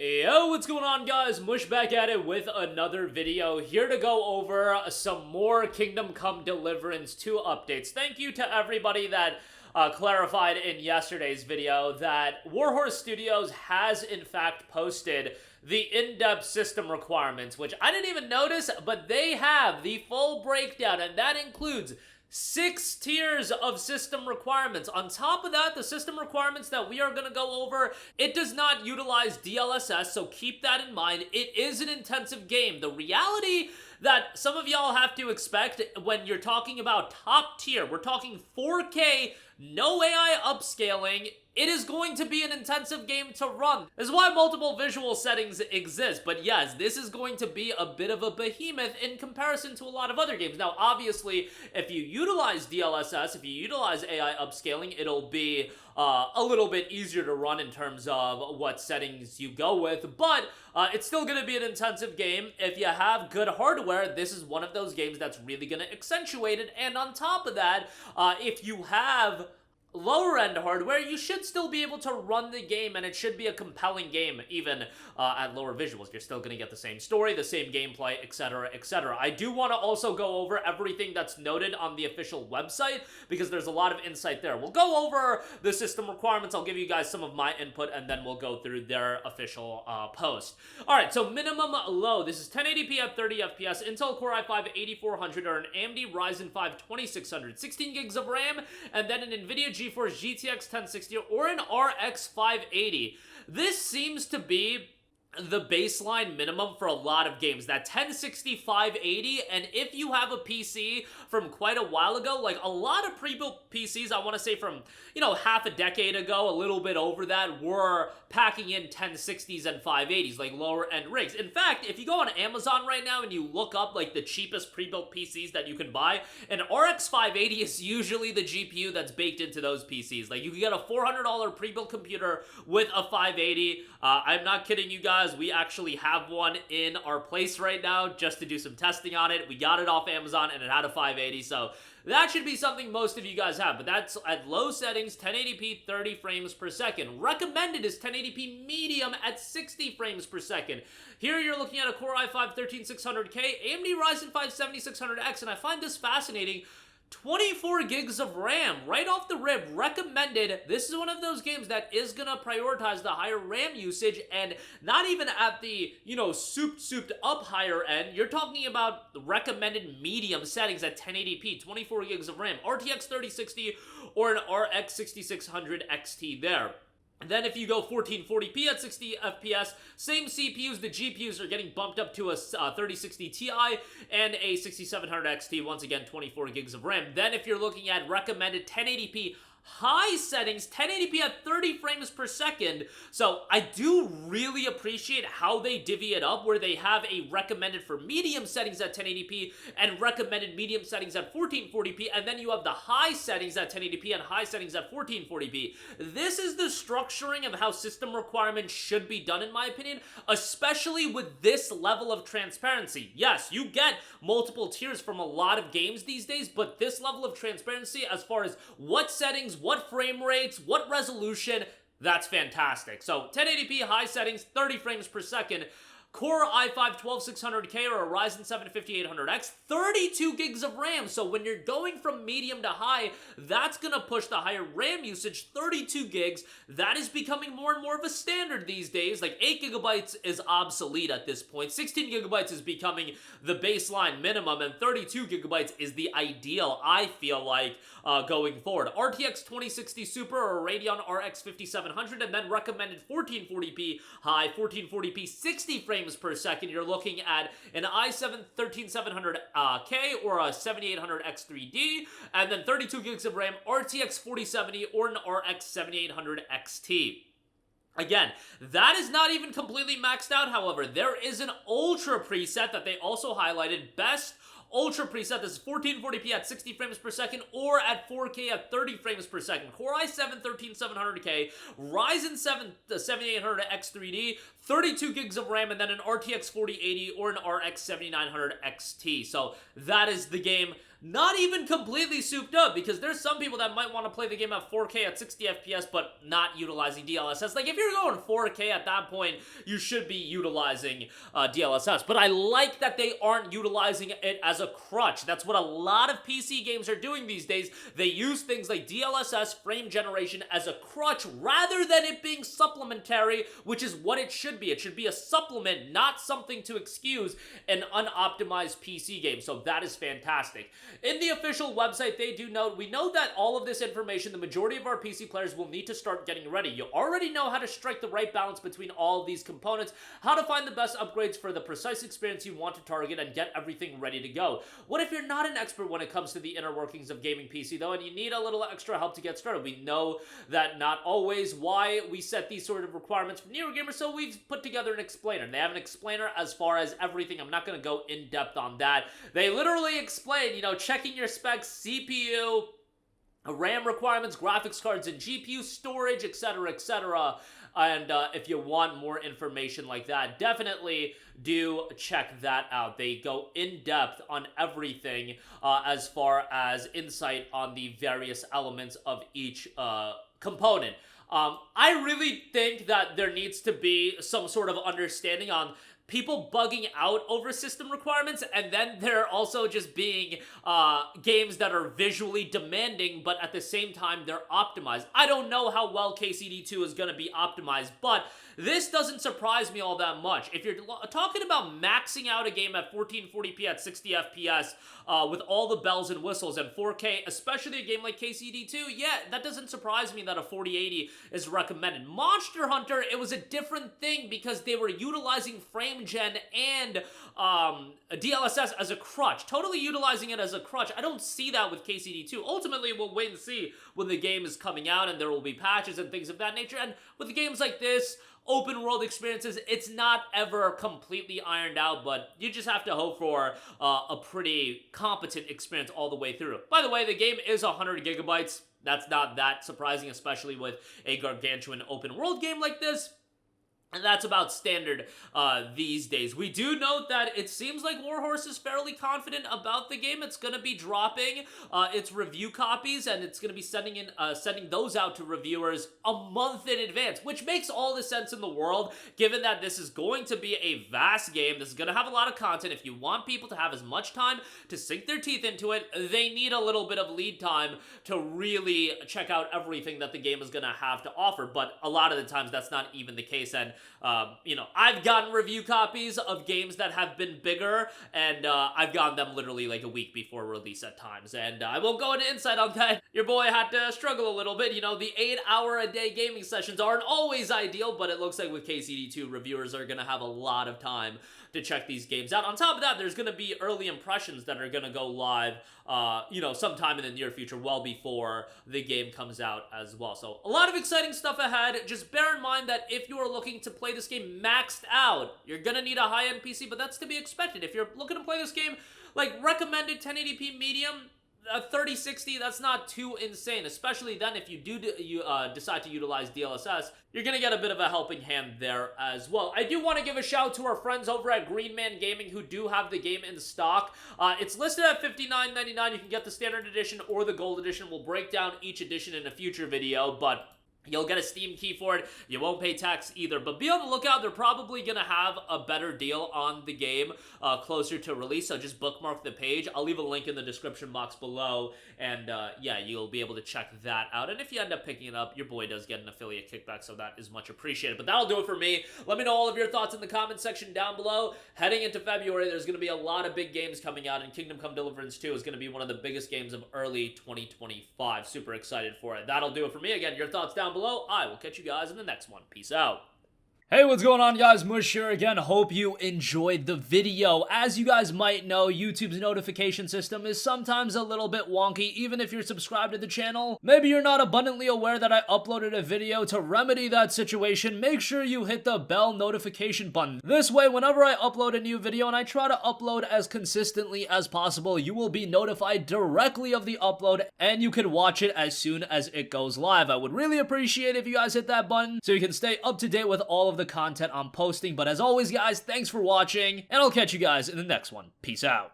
Yo, what's going on, guys? Mush back at it with another video, here to go over some more Kingdom Come Deliverance 2 updates. Thank you to everybody that clarified in yesterday's video that Warhorse Studios has in fact posted the in-depth system requirements, which I didn't even notice, but they have the full breakdown, and that includes 6 tiers of system requirements. On top of that, the system requirements that we are going to go over, it does not utilize DLSS, so keep that in mind. It is an intensive game. The reality that some of y'all have to expect when you're talking about top tier, we're talking 4K, no AI upscaling, it is going to be an intensive game to run. This is why multiple visual settings exist, but yes, this is going to be a bit of a behemoth in comparison to a lot of other games. Now, obviously, if you utilize DLSS, if you utilize AI upscaling, it'll be a little bit easier to run in terms of what settings you go with, but it's still going to be an intensive game. If you have good hardware, this is one of those games that's really going to accentuate it, and on top of that, if you have lower end hardware, you should still be able to run the game, and it should be a compelling game even at lower visuals. You're still going to get the same story, the same gameplay, etc., etc. I do want to also go over everything that's noted on the official website, because there's a lot of insight there. We'll go over the system requirements, I'll give you guys some of my input, and then we'll go through their official post. Alright, so minimum low. This is 1080p at 30 FPS, Intel Core i5 8400 or an AMD Ryzen 5 2600, 16 gigs of RAM, and then an NVIDIA GeForce GTX 1060 or an RX 580. This seems to be the baseline minimum for a lot of games, that 1060 580, and if you have a PC from quite a while ago, like a lot of pre-built PCs, I want to say from, half a decade ago, a little bit over that, were packing in 1060s and 580s, like lower end rigs. In fact, if you go on Amazon right now and you look up like the cheapest pre-built PCs that you can buy, an RX 580 is usually the GPU that's baked into those PCs. Like, you can get a $400 pre-built computer with a 580. I'm not kidding you guys. We actually have one in our place right now just to do some testing on it. We got it off Amazon and it had a 580, so that should be something most of you guys have, but that's at low settings, 1080p, 30 frames per second. Recommended is 1080p medium at 60 frames per second. Here you're looking at a Core i5 13600K, AMD Ryzen 5 7600X, and I find this fascinating. 24 gigs of RAM, right off the rip, recommended. This is one of those games that is gonna prioritize the higher RAM usage, and not even at the, souped up higher end. You're talking about the recommended medium settings at 1080p, 24 gigs of RAM, RTX 3060 or an RX 6600 XT there. And then if you go 1440p at 60 FPS, same CPUs, the GPUs are getting bumped up to a 3060 Ti and a 6700 XT, once again 24 gigs of RAM. Then if you're looking at recommended 1080p high settings, 1080p at 30 frames per second. So I do really appreciate how they divvy it up, where they have a recommended for medium settings at 1080p and recommended medium settings at 1440p, and then you have the high settings at 1080p and high settings at 1440p. This is the structuring of how system requirements should be done, in my opinion, especially with this level of transparency. Yes, you get multiple tiers from a lot of games these days, but this level of transparency as far as what settings, what frame rates, what resolution, that's fantastic. So 1080p high settings, 30 frames per second. Core i5 12600K or a Ryzen 7 5800X, 32 gigs of RAM. So when you're going from medium to high, that's going to push the higher RAM usage, 32 gigs. That is becoming more and more of a standard these days. Like 8 gigabytes is obsolete at this point. 16 gigabytes is becoming the baseline minimum, and 32 gigabytes is the ideal, I feel like, going forward. RTX 2060 Super or Radeon RX 5700, and then recommended 1440p high, 1440p 60 frames per second. You're looking at an i7 13700K or a 7800 X3D, and then 32 gigs of RAM, RTX 4070 or an RX 7800 XT. Again, that is not even completely maxed out, however. There is an Ultra preset that they also highlighted, best Ultra preset. This is 1440p at 60 frames per second or at 4K at 30 frames per second. Core i7 13700K, Ryzen 7 7800 X3D, 32 gigs of RAM, and then an RTX 4080 or an RX 7900 XT. So that is the game not even completely souped up, because there's some people that might want to play the game at 4K at 60 FPS but not utilizing DLSS. Like, if you're going 4K at that point, you should be utilizing DLSS. But I like that they aren't utilizing it as a crutch. That's what a lot of PC games are doing these days. They use things like DLSS frame generation as a crutch rather than it being supplementary, which is what it should be. It should be a supplement, not something to excuse an unoptimized PC game. So that is fantastic. In the official website, they do note, we know that all of this information, the majority of our PC players will need to start getting ready. You already know how to strike the right balance between all of these components, how to find the best upgrades for the precise experience you want to target, and get everything ready to go. What if you're not an expert when it comes to the inner workings of gaming PC, though, and you need a little extra help to get started? We know that not always why we set these sort of requirements for newer gamers, so we've put together an explainer. They have an explainer as far as everything. I'm not going to go in depth on that. They literally explain, you know, checking your specs, CPU, RAM requirements, graphics cards, and GPU storage, etc., etc. And if you want more information like that, definitely do check that out. They go in depth on everything as far as insight on the various elements of each component. I really think that there needs to be some sort of understanding on people bugging out over system requirements, and then there also just being games that are visually demanding, but at the same time, they're optimized. I don't know how well KCD2 is going to be optimized, but this doesn't surprise me all that much. If you're talking about maxing out a game at 1440p at 60 FPS with all the bells and whistles and 4K, especially a game like KCD2, yeah, that doesn't surprise me that a 4080 is recommended. Monster Hunter, it was a different thing because they were utilizing frame gen and DLSS as a crutch, totally utilizing it as a crutch. I don't see that with KCD2. Ultimately, we'll wait and see when the game is coming out, and there will be patches and things of that nature. And with games like this, open world experiences, it's not ever completely ironed out, but you just have to hope for a pretty competent experience all the way through. By the way, the game is 100 gigabytes. That's not that surprising, especially with a gargantuan open world game like this. And that's about standard these days. We do note that it seems like Warhorse is fairly confident about the game. It's going to be dropping its review copies, and it's going to be sending those out to reviewers a month in advance, which makes all the sense in the world, given that this is going to be a vast game. This is going to have a lot of content. If you want people to have as much time to sink their teeth into it, they need a little bit of lead time to really check out everything that the game is going to have to offer. But a lot of the times, that's not even the case, and you know, I've gotten review copies of games that have been bigger, and I've gotten them literally like a week before release at times, and I won't go into insight on that. Your boy had to struggle a little bit. You know, the 8-hour-a-day gaming sessions aren't always ideal, but it looks like with KCD2, reviewers are going to have a lot of time to check these games out. On top of that, there's going to be early impressions that are going to go live, you know, sometime in the near future, well before the game comes out as well. So a lot of exciting stuff ahead. Just bear in mind that if you are looking to play this game maxed out, you're going to need a high-end PC, but that's to be expected. If you're looking to play this game, like, recommended 1080p medium, 3060, that's not too insane, especially then if you decide to utilize DLSS, you're going to get a bit of a helping hand there as well. I do want to give a shout to our friends over at Green Man Gaming who do have the game in stock. It's listed at $59.99. You can get the standard edition or the gold edition. We'll break down each edition in a future video, but you'll get a Steam key for it. You won't pay tax either, but be on the lookout. They're probably going to have a better deal on the game closer to release, so just bookmark the page. I'll leave a link in the description box below, and yeah, you'll be able to check that out. And if you end up picking it up, your boy does get an affiliate kickback, so that is much appreciated. But that'll do it for me. Let me know all of your thoughts in the comment section down below. Heading into February, there's going to be a lot of big games coming out, and Kingdom Come Deliverance 2 is going to be one of the biggest games of early 2025. Super excited for it. That'll do it for me. Again, your thoughts down below. I will catch you guys in the next one. Peace out. Hey, what's going on, guys? Mush here again. Hope you enjoyed the video. As you guys might know, YouTube's notification system is sometimes a little bit wonky, even if you're subscribed to the channel. Maybe you're not abundantly aware that I uploaded a video. To remedy that situation, make sure you hit the bell notification button. This way, whenever I upload a new video, and I try to upload as consistently as possible, you will be notified directly of the upload, and you can watch it as soon as it goes live. I would really appreciate if you guys hit that button so you can stay up to date with all of the content I'm posting. But as always, guys, thanks for watching, and I'll catch you guys in the next one. Peace out.